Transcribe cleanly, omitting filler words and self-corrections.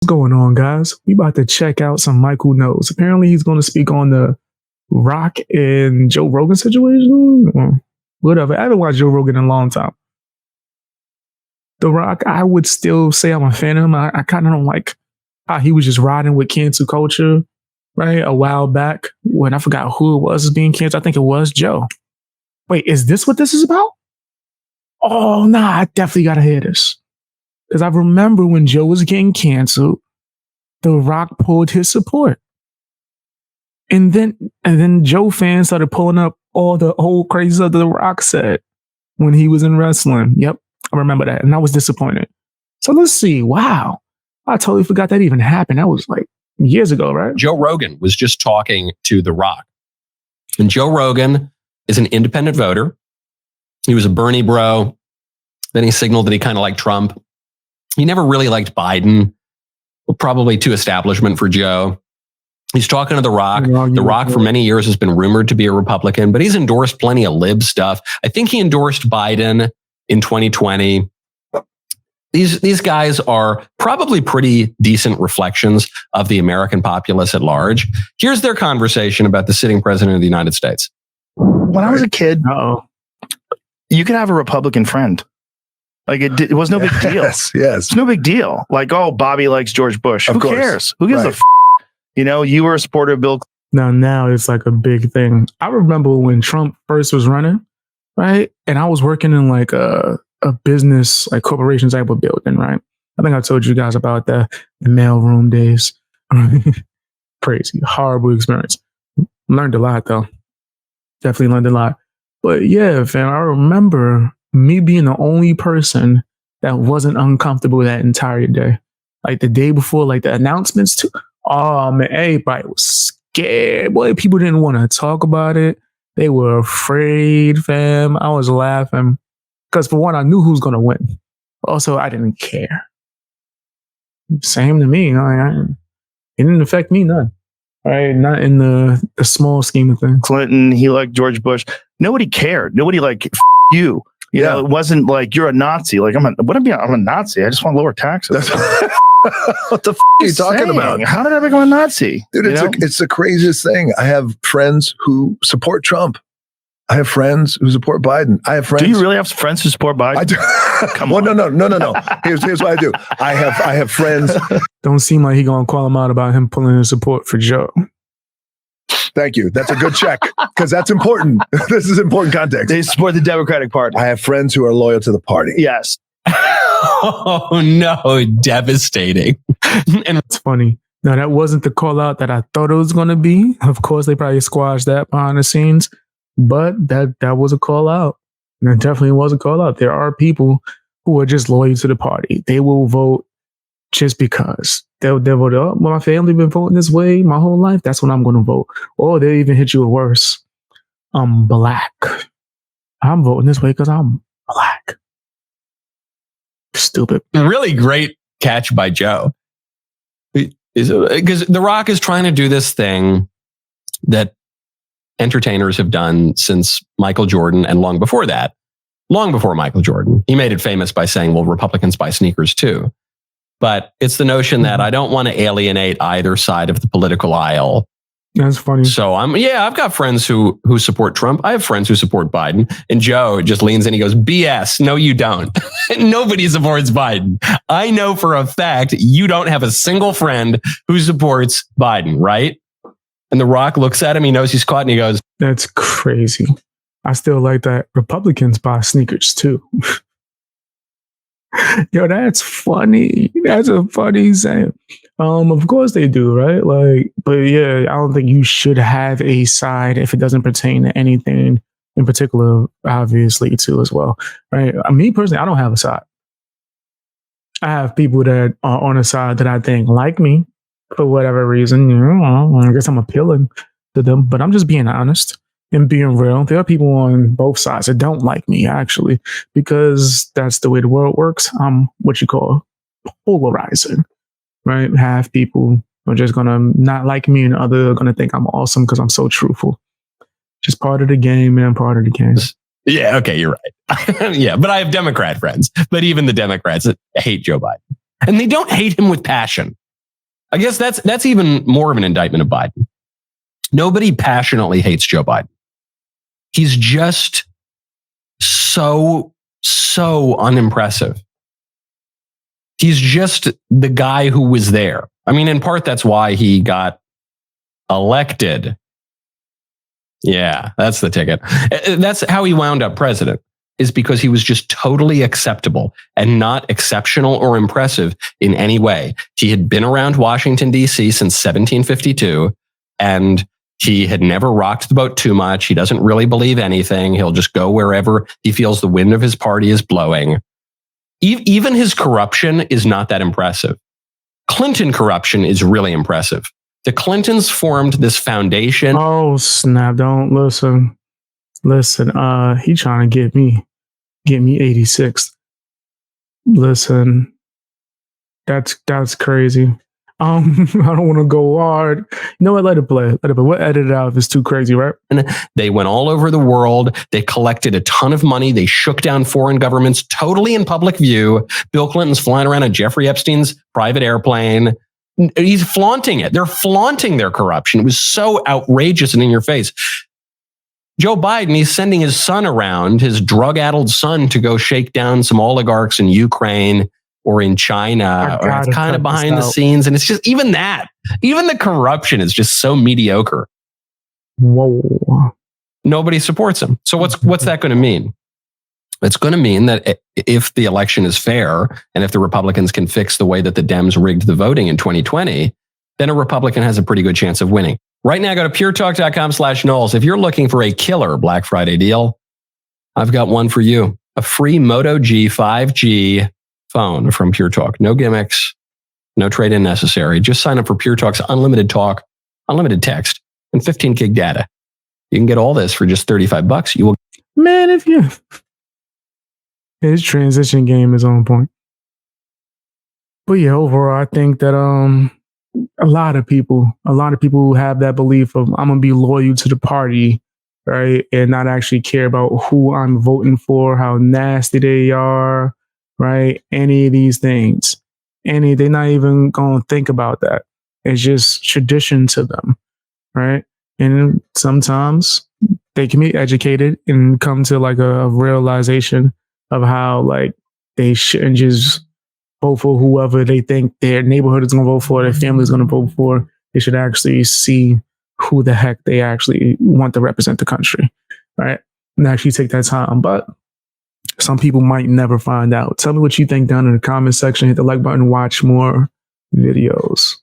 What's going on, guys? We about to check out some Michael Knowles. Apparently, he's going to speak on the Rock and Joe Rogan situation. Or whatever. I haven't watched Joe Rogan in a long time. The Rock, I would still say I'm a fan of him. I kind of don't like how he was just riding with cancel culture, right? A while back when I forgot who it was being canceled. I think it was Joe. Wait, is this what this is about? Oh, nah, I definitely got to hear this. Because I remember when Joe was getting canceled, The Rock pulled his support. And then Joe fans started pulling up all the old crazy stuff The Rock said when he was in wrestling. Yep, I remember that. And I was disappointed. So let's see. Wow. I totally forgot that even happened. That was like years ago, right? Joe Rogan was just talking to The Rock. And Joe Rogan is an independent voter. He was a Bernie bro. Then he signaled that he kind of liked Trump. He never really liked Biden. Probably too establishment for Joe. He's talking to The Rock. The Rock for many years has been rumored to be a Republican, but he's endorsed plenty of lib stuff. I think he endorsed Biden in 2020. These guys are probably pretty decent reflections of the American populace at large. Here's their conversation about the sitting president of the United States. When I was a kid, you could have a Republican friend. Like it was no big deal. Yes. It's no big deal. Like, oh, Bobby likes George Bush. Who cares? Who gives a f? You know, you were a supporter of Bill. Now it's like a big thing. I remember when Trump first was running, right? And I was working in like a business, like corporation type of building, right? I think I told you guys about the mailroom days. Crazy, horrible experience. Learned a lot though. Definitely learned a lot. But yeah, fam, I remember me being the only person that wasn't uncomfortable that entire day. Like the day before, like the announcements too. Oh man, everybody was scared. Boy, people didn't want to talk about it. They were afraid, fam. I was laughing. Because for one, I knew who was going to win. Also, I didn't care. Same to me. It didn't affect me none. Right? Not in the small scheme of things. Clinton, he liked George Bush. Nobody cared. Nobody like you. You know, it wasn't like you're a Nazi. Like I'm a Nazi. I just want lower taxes. What the f are you talking about? How did I become a Nazi? Dude, it's the craziest thing. I have friends who support Trump. I have friends who support Biden. I have friends. Do you really have friends who support Biden? I do. Come on. No. Here's what I do. I have friends. Don't seem like he gonna call him out about him pulling his support for Joe. Thank you. That's a good check because that's important. This is important context. They support the Democratic Party. I have friends who are loyal to the party. Yes. Oh no, devastating. And it's funny. No, that wasn't the call out that I thought it was going to be. Of course, they probably squashed that behind the scenes, but that was a call out. And it definitely was a call out. There are people who are just loyal to the party. They will vote just because. They'll vote, oh, well, my family been voting this way my whole life. That's when I'm going to vote. Or they'll even hit you with worse. I'm black. I'm voting this way because I'm black. Stupid. Really great catch by Joe. Because The Rock is trying to do this thing that entertainers have done since Michael Jordan and long before that. Long before Michael Jordan. He made it famous by saying, well, Republicans buy sneakers too. But it's the notion that I don't want to alienate either side of the political aisle. That's funny. So I've got friends who support Trump. I have friends who support Biden. And Joe just leans in. He goes, BS. No, you don't. Nobody supports Biden. I know for a fact you don't have a single friend who supports Biden, right? And The Rock looks at him. He knows he's caught and he goes, that's crazy. I still like that Republicans buy sneakers too. Yo, that's funny. That's a funny saying. Of course they do, right? Like, but yeah, I don't think you should have a side if it doesn't pertain to anything in particular, obviously, too, as well, right? Me personally, I don't have a side. I have people that are on a side that I think like me for whatever reason. You know, I guess I'm appealing to them, but I'm just being honest and being real. There are people on both sides that don't like me, actually, because that's the way the world works. I'm what you call polarizing, right? Half people are just going to not like me and others are going to think I'm awesome because I'm so truthful. Just part of the game, man, part of the game. Yeah, okay, you're right. Yeah, but I have Democrat friends. But even the Democrats hate Joe Biden. And they don't hate him with passion. I guess that's even more of an indictment of Biden. Nobody passionately hates Joe Biden. He's just so unimpressive. He's just the guy who was there. I mean, in part, that's why he got elected. Yeah, that's the ticket. That's how he wound up president, is because he was just totally acceptable and not exceptional or impressive in any way. He had been around Washington, D.C. since 1752, and he had never rocked the boat too much. He doesn't really believe anything. He'll just go wherever he feels the wind of his party is blowing. Even his corruption is not that impressive. Clinton corruption is really impressive. The Clintons formed this foundation. Oh, snap. Don't listen. He trying to get me 86th. Listen, that's crazy. I don't want to go hard. You know what? Let it play. We'll edit it out if it's too crazy, right? And they went all over the world. They collected a ton of money. They shook down foreign governments totally in public view. Bill Clinton's flying around on Jeffrey Epstein's private airplane. He's flaunting it. They're flaunting their corruption. It was so outrageous and in your face. Joe Biden, he's sending his son around, his drug-addled son, to go shake down some oligarchs in Ukraine or in China. Or it's kind of behind the scenes. And it's just even the corruption is just so mediocre. Whoa. Nobody supports him. So what's that going to mean? It's going to mean that if the election is fair and if the Republicans can fix the way that the Dems rigged the voting in 2020, then a Republican has a pretty good chance of winning. Right now, go to puretalk.com/Knowles. If you're looking for a killer Black Friday deal, I've got one for you. A free Moto G 5G phone from Pure Talk. No gimmicks, no trade-in necessary. Just sign up for Pure Talk's unlimited talk, unlimited text, and 15 gig data. You can get all this for just $35. You will. Man, his transition game is on point. But yeah, overall, I think that a lot of people who have that belief of I'm gonna be loyal to the party, right, and not actually care about who I'm voting for, how nasty they are, right, any of these things, they're not even gonna think about that. It's just tradition to them, right? And sometimes they can be educated and come to like a realization of how like they shouldn't just vote for whoever they think their neighborhood is going to vote for, their family is going to vote for. They should actually see who the heck they actually want to represent the country, right? And actually take that time. But some people might never find out. Tell me what you think down in the comment section. Hit the like button, watch more videos.